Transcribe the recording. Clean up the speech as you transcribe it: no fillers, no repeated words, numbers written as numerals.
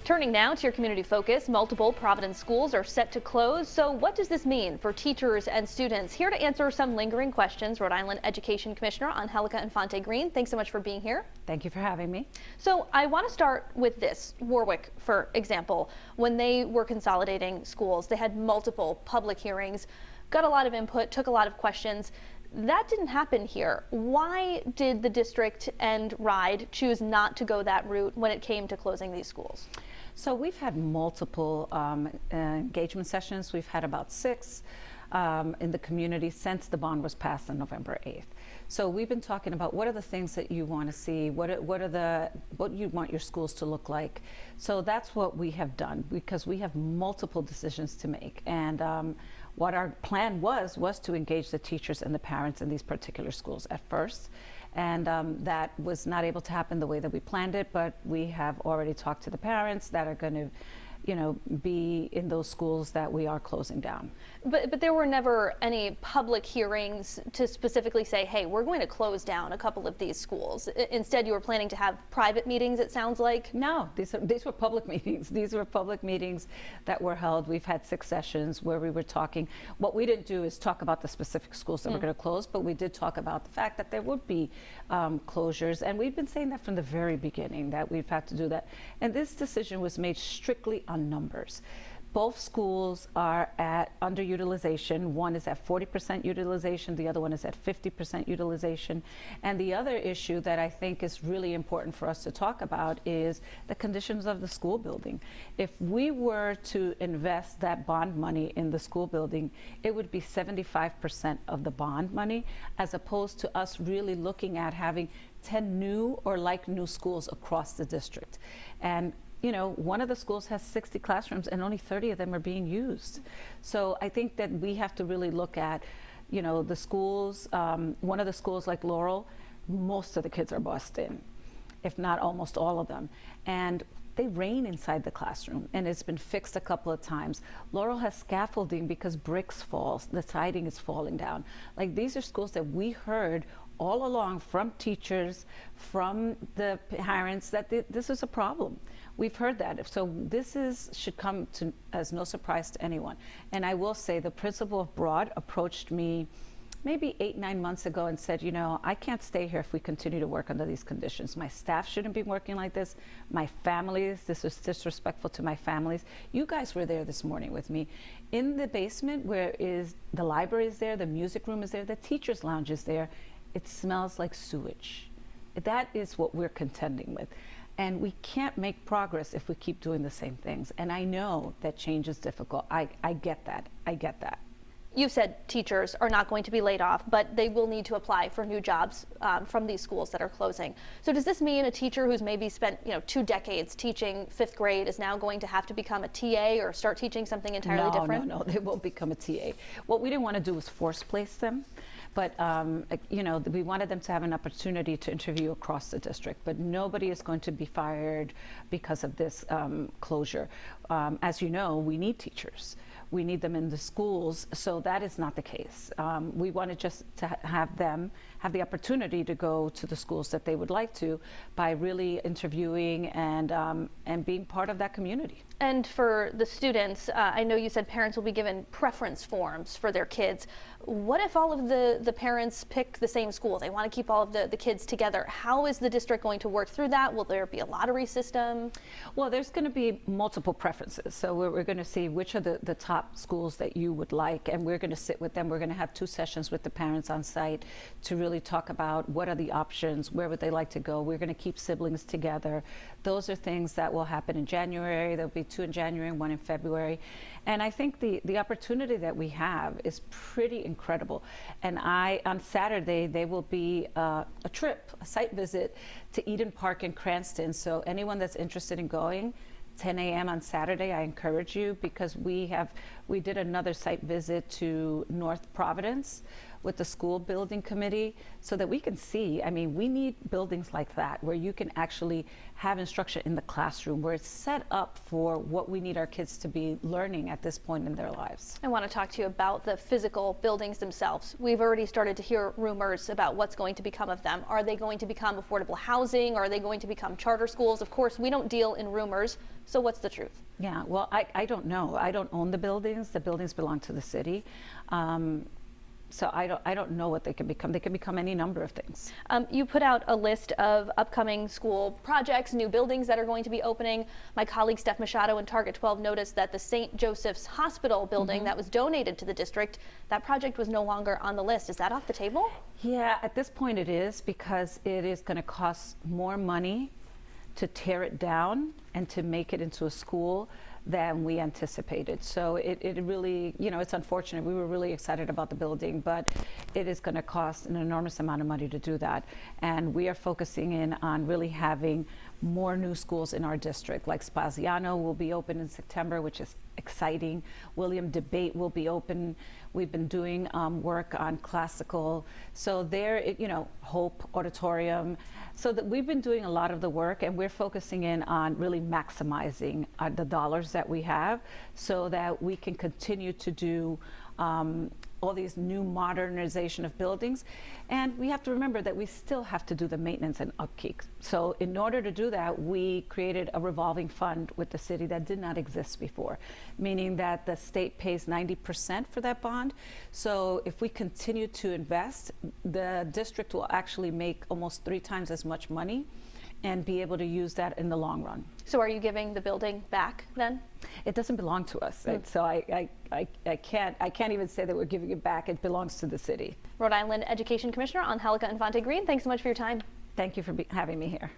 Turning now to your community focus, multiple Providence schools are set to close. So what does this mean for teachers and students? Here to answer some lingering questions, Rhode Island Education Commissioner Angélica Infante-Green. Thanks so much for being here. Thank you for having me. So I want to start with this. Warwick, for example, when they were consolidating schools, they had multiple public hearings, got a lot of input, took a lot of questions. That didn't happen here. Why did the district and RIDE choose not to go that route when it came to closing these schools? So we've had multiple engagement sessions. We've had about 6 in the community since the bond was passed on November 8th. So we've been talking about what are the things that you want to see, what you want your schools to look like. So that's what we have done, because we have multiple decisions to make. And what our plan was to engage the teachers and the parents in these particular schools at first. And that was not able to happen the way that we planned it, but we have already talked to the parents that are going to, be in those schools that we are closing down. But there were never any public hearings to specifically say, hey, we're going to close down a couple of these schools. Instead, you were planning to have private meetings, it sounds like? No, these were public meetings. These were public meetings that were held. We've had 6 sessions where we were talking. What we didn't do is talk about the specific schools that were going to close, but we did talk about the fact that there would be closures. And we've been saying that from the very beginning, that we've had to do that. And this decision was made strictly on numbers. Both schools are at underutilization. One is at 40% utilization, the other one is at 50% utilization. And the other issue that I think is really important for us to talk about is the conditions of the school building. If we were to invest that bond money in the school building, it would be 75% of the bond money, as opposed to us really looking at having 10 new or like new schools across the district. And one of the schools has 60 classrooms and only 30 of them are being used. So I think that we have to really look at, the schools, one of the schools like Laurel, most of the kids are bussed in, if not almost all of them. And they rain inside the classroom, and it's been fixed a couple of times. Laurel has scaffolding because bricks fall, the siding is falling down. Like, these are schools that we heard all along from teachers, from the parents, that this is a problem. We've heard that. So this should come as no surprise to anyone. And I will say the principal of Broad approached me maybe 8-9 months ago and said, I can't stay here if we continue to work under these conditions. My staff shouldn't be working like this. My families, this is disrespectful to my families. You guys were there this morning with me. In the basement, where is the library is there, the music room is there, the teacher's lounge is there. It smells like sewage. That is what we're contending with. And we can't make progress if we keep doing the same things. And I know that change is difficult. I get that. I get that. You said teachers are not going to be laid off, but they will need to apply for new jobs from these schools that are closing. So does this mean a teacher who's maybe spent 2 decades teaching 5th grade is now going to have to become a TA or start teaching something entirely different? No, they won't become a TA. What we didn't want to do was force place them. But, we wanted them to have an opportunity to interview across the district. But nobody is going to be fired because of this closure. As you know, we need teachers. We need them in the schools, so that is not the case. We wanted just to have them have the opportunity to go to the schools that they would like to by really interviewing and being part of that community. And for the students, I know you said parents will be given preference forms for their kids. What if all of the parents pick the same school? They want to keep all of the kids together. How is the district going to work through that? Will there be a lottery system? Well, there's going to be multiple preferences. So we're going to see which are the top schools that you would like, and we're going to sit with them. We're going to have 2 sessions with the parents on site to really talk about what are the options, where would they like to go. We're going to keep siblings together. Those are things that will happen in January. There'll be 2 in January and 1 in February. And I think the opportunity that we have is pretty incredible. And on Saturday, there will be a site visit to Eden Park in Cranston. So anyone that's interested in going, 10 a.m. on Saturday, I encourage you, because we did another site visit to North Providence, with the school building committee so that we can see, I mean, we need buildings like that where you can actually have instruction in the classroom, where it's set up for what we need our kids to be learning at this point in their lives. I want to talk to you about the physical buildings themselves. We've already started to hear rumors about what's going to become of them. Are they going to become affordable housing? Are they going to become charter schools? Of course, we don't deal in rumors, so what's the truth? Yeah, well, I don't know. I don't own the buildings. The buildings belong to the city. So I don't know what they can become. They can become any number of things. You put out a list of upcoming school projects, new buildings that are going to be opening. My colleague Steph Machado in Target 12 noticed that the St. Joseph's Hospital building that was donated to the district, that project was no longer on the list. Is that off the table? Yeah, at this point it is, because it is going to cost more money to tear it down and to make it into a school than we anticipated. So it really, you know, it's unfortunate. We were really excited about the building, but it is going to cost an enormous amount of money to do that. And we are focusing in on really having more new schools in our district, like Spaziano will be open in September, which is exciting. William Debate will be open. We've been doing work on classical. So there, you know, Hope Auditorium. So that we've been doing a lot of the work, and we're focusing in on really maximizing the dollars that we have so that we can continue to do all these new modernization of buildings. And we have to remember that we still have to do the maintenance and upkeep. So in order to do that, we created a revolving fund with the city that did not exist before, meaning that the state pays 90% for that bond. So if we continue to invest, the district will actually make almost 3 times as much money and be able to use that in the long run. So are you giving the building back then? It doesn't belong to us, so I can't even say that we're giving it back. It belongs to the city. Rhode Island Education Commissioner Angélica Infante-Green, thanks so much for your time. Thank you for having me here.